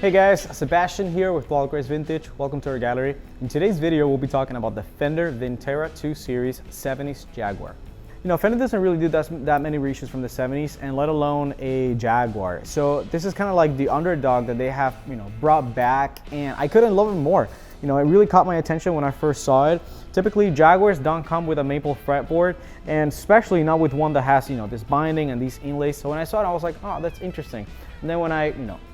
Hey guys, Sebastian here with Walker's Vintage. Welcome to our gallery. In today's video, we'll be talking about the Fender Vintera 2 Series 70s Jaguar. You know, Fender doesn't really do that many reissues from the 70s, and let alone a Jaguar. So this is kind of like the underdog that they have, brought back, and I couldn't love it more. You know, it really caught my attention when I first saw it. Typically, Jaguars don't come with a maple fretboard, and especially not with one that has, this binding and these inlays. So when I saw it, I was like, oh, that's interesting. And then when I,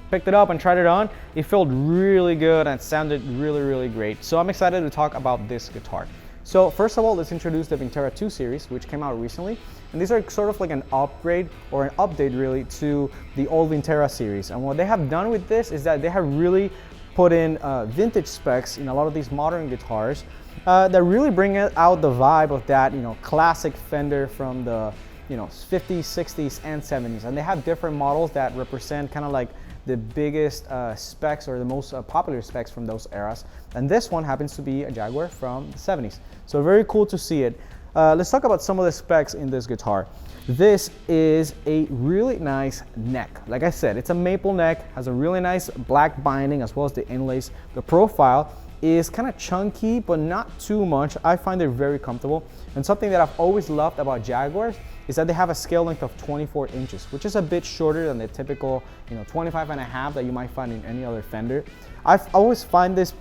picked it up and tried it on, it felt really good and it sounded really, really great. So I'm excited to talk about this guitar. So first of all, let's introduce the Vintera 2 series, which came out recently. And these are sort of like an upgrade or an update really to the old Vintera series. And what they have done with this is that they have really put in vintage specs in a lot of these modern guitars that really bring out the vibe of that, classic Fender from the 50s, 60s, and 70s. And they have different models that represent kind of like the biggest specs or the most popular specs from those eras. And this one happens to be a Jaguar from the 70s. So very cool to see it. Let's talk about some of the specs in this guitar. This is a really nice neck. Like I said, it's a maple neck, has a really nice black binding as well as the inlays. The profile is kind of chunky, but not too much. I find it very comfortable. And something that I've always loved about Jaguars is that they have a scale length of 24 inches, which is a bit shorter than the typical, 25.5 that you might find in any other Fender. I've always find this,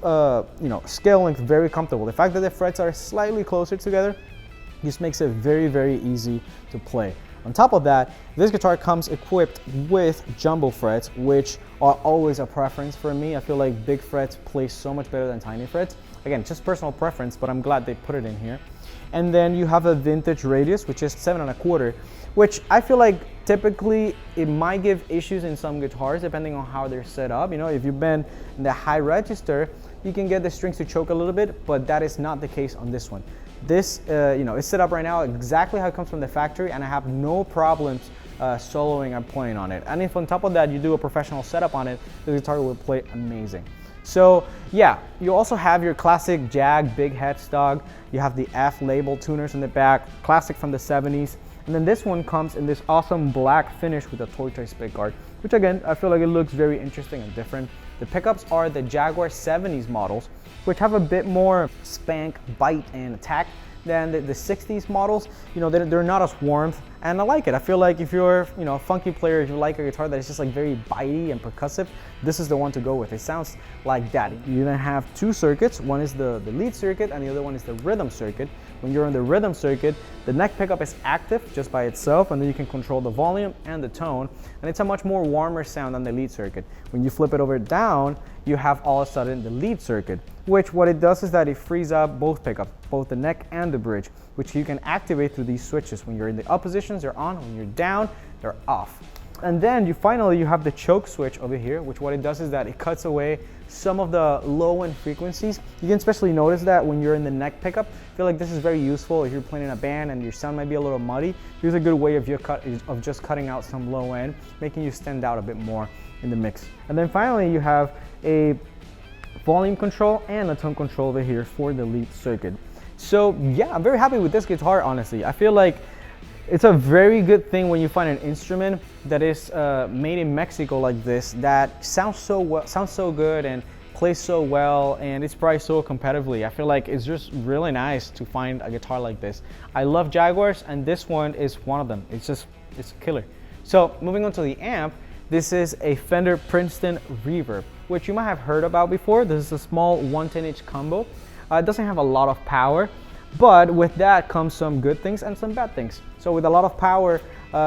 scale length very comfortable. The fact that the frets are slightly closer together just makes it very, very easy to play. On top of that, this guitar comes equipped with jumbo frets, which are always a preference for me. I feel like big frets play so much better than tiny frets. Again, just personal preference, but I'm glad they put it in here. And then you have a vintage radius, which is 7.25, which I feel like typically it might give issues in some guitars depending on how they're set up. If you've been in the high register, you can get the strings to choke a little bit, but that is not the case on this one. This, is set up right now exactly how it comes from the factory, and I have no problems soloing and playing on it. And if on top of that you do a professional setup on it, the guitar will play amazing. So yeah, you also have your classic Jag big headstock. You have the F label tuners in the back, classic from the 70s. And then this one comes in this awesome black finish with a tortoise pickguard, which again, I feel like it looks very interesting and different. The pickups are the Jaguar 70s models, which have a bit more spank, bite, and attack than the 60s models. They're not as warm, and I like it. I feel like if you're a funky player, if you like a guitar that is just like very bitey and percussive, this is the one to go with. It sounds like that. You then have two circuits. One is the lead circuit and the other one is the rhythm circuit. When you're on the rhythm circuit, the neck pickup is active just by itself, and then you can control the volume and the tone, and it's a much more warmer sound than the lead circuit. When you flip it over down, you have all of a sudden the lead circuit, which what it does is that it frees up both pickups, both the neck and the bridge, which you can activate through these switches. When you're in the up positions, they're on. When you're down, they're off. And then you have the choke switch over here, which what it does is that it cuts away some of the low end frequencies. You can especially notice that when you're in the neck pickup. I feel like this is very useful if you're playing in a band and your sound might be a little muddy. Here's a good way of just cutting out some low end, making you stand out a bit more in the mix. And then finally, you have a volume control and a tone control over here for the lead circuit. So yeah, I'm very happy with this guitar, honestly. I feel like it's a very good thing when you find an instrument that is made in Mexico like this, that sounds so good and plays so well, and it's priced so competitively. I feel like it's just really nice to find a guitar like this. I love Jaguars, and this one is one of them. It's killer. So moving on to the amp, this is a Fender Princeton Reverb, which you might have heard about before. This is a small 110-inch combo. It doesn't have a lot of power, but with that comes some good things and some bad things. So with a lot of power,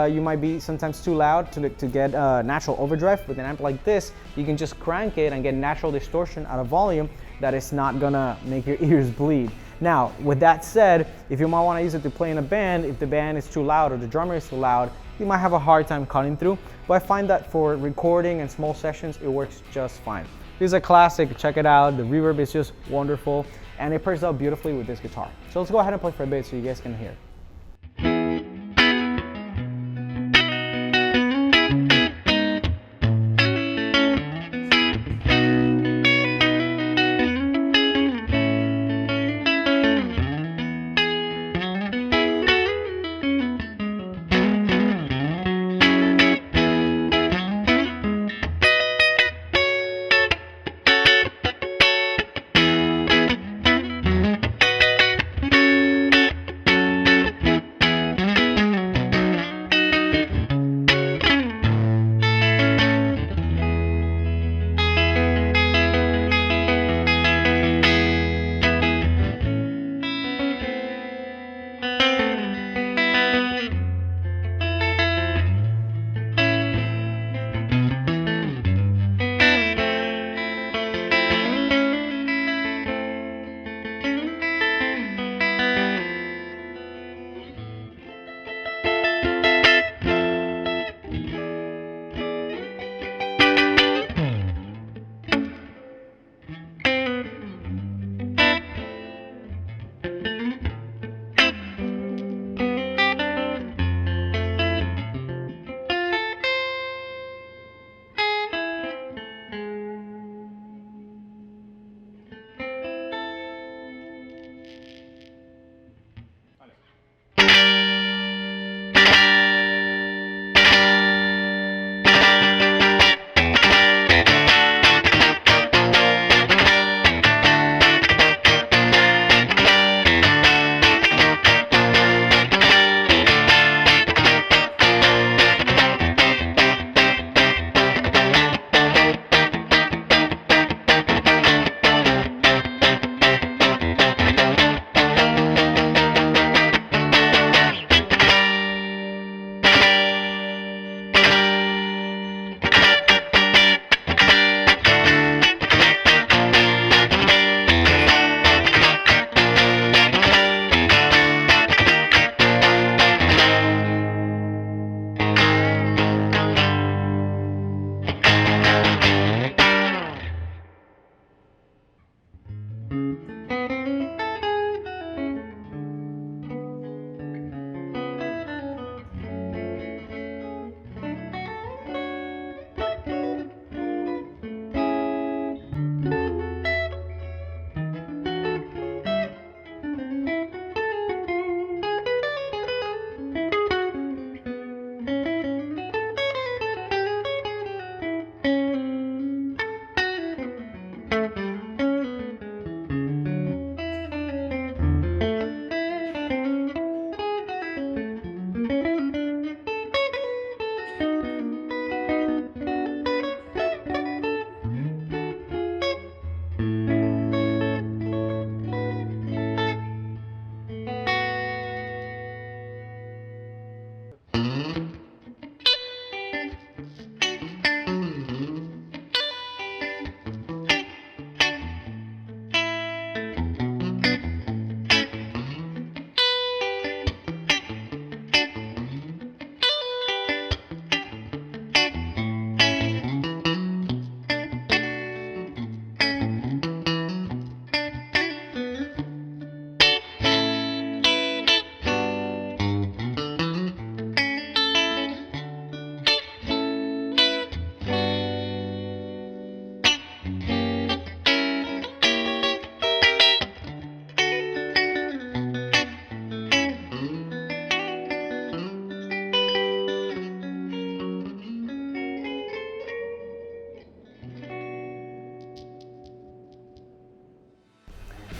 you might be sometimes too loud to get natural overdrive. With an amp like this, you can just crank it and get natural distortion at a volume that is not gonna make your ears bleed. Now, with that said, if you might wanna use it to play in a band, if the band is too loud or the drummer is too loud, you might have a hard time cutting through. But I find that for recording and small sessions, it works just fine. This is a classic, check it out. The reverb is just wonderful, and it pairs up beautifully with this guitar. So let's go ahead and play for a bit so you guys can hear.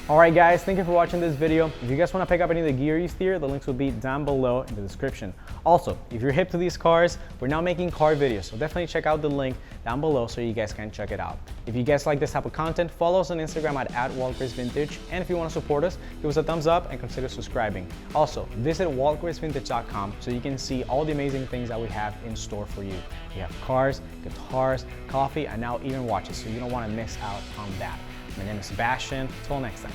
Alright guys, thank you for watching this video. If you guys want to pick up any of the gear used here, the links will be down below in the description. Also, if you're hip to these cars, we're now making car videos, so definitely check out the link down below so you guys can check it out. If you guys like this type of content, follow us on Instagram at @WaltGraceVintage, and if you want to support us, give us a thumbs up and consider subscribing. Also, visit waltgracevintage.com so you can see all the amazing things that we have in store for you. We have cars, guitars, coffee, and now even watches, so you don't want to miss out on that. My name is Sebastian. Till next time.